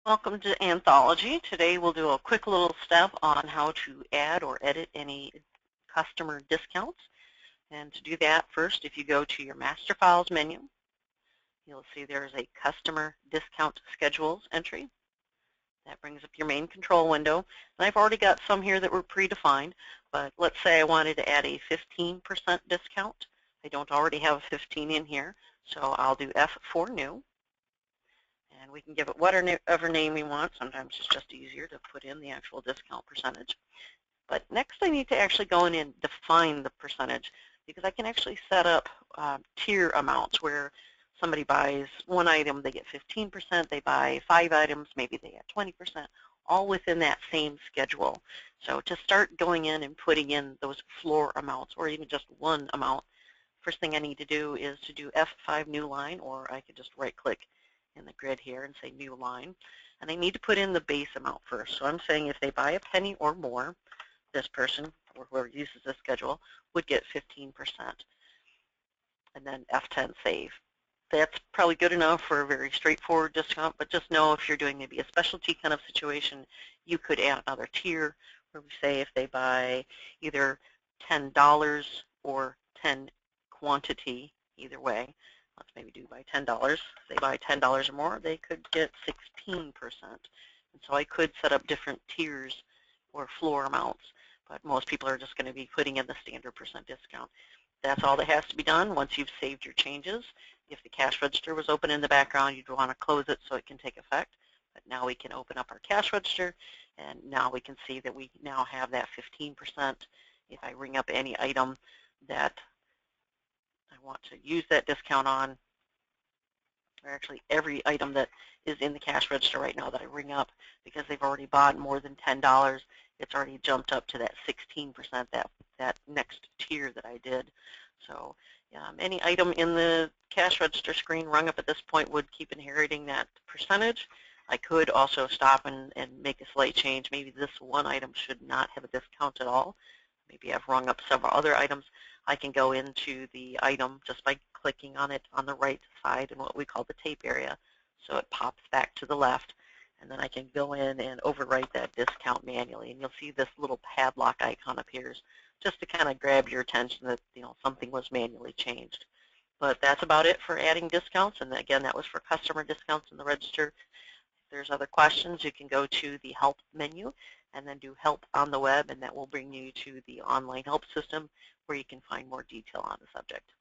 Welcome to Anthology. Today we'll do a quick little step on how to add or edit any customer discounts. And to do that, first, if you go to your Master Files menu, you'll see there's a Customer Discount Schedules entry. That brings up your main control window. And I've already got some here that were predefined, but let's say I wanted to add a 15% discount. I don't already have 15 in here, so I'll do F for New. And we can give it whatever name we want. Sometimes it's just easier to put in the actual discount percentage. But next I need to actually go in and define the percentage, because I can actually set up tier amounts where somebody buys one item, they get 15%, they buy 5 items, maybe they get 20%, all within that same schedule. So to start going in and putting in those floor amounts, or even just one amount, first thing I need to do is to do F5 new line, or I could just right click in the grid here and say new line. And I need to put in the base amount first. So I'm saying if they buy a penny or more, this person, or whoever uses this schedule, would get 15%. And then F10 save. That's probably good enough for a very straightforward discount, but just know if you're doing maybe a specialty kind of situation, you could add another tier where we say if they buy either $10 or 10 quantity, either way. Let's maybe do by $10. If they buy $10 or more, they could get 16%. And so I could set up different tiers or floor amounts, but most people are just going to be putting in the standard percent discount. That's all that has to be done once you've saved your changes. If the cash register was open in the background, you'd want to close it so it can take effect. But now we can open up our cash register, and now we can see that we now have that 15%. If I ring up any item that I want to use that discount on, or actually every item that is in the cash register right now that I ring up, because they've already bought more than $10, it's already jumped up to that 16%, that next tier that I did. So any item in the cash register screen rung up at this point would keep inheriting that percentage. I could also stop and make a slight change. Maybe this one item should not have a discount at all. Maybe I've rung up several other items. I can go into the item just by clicking on it on the right side in what we call the tape area. So it pops back to the left, and then I can go in and overwrite that discount manually. And you'll see this little padlock icon appears just to kind of grab your attention that something was manually changed. But that's about it for adding discounts. And again, that was for customer discounts in the register. If there's other questions, you can go to the help menu and then do help on the web, and that will bring you to the online help system where you can find more detail on the subject.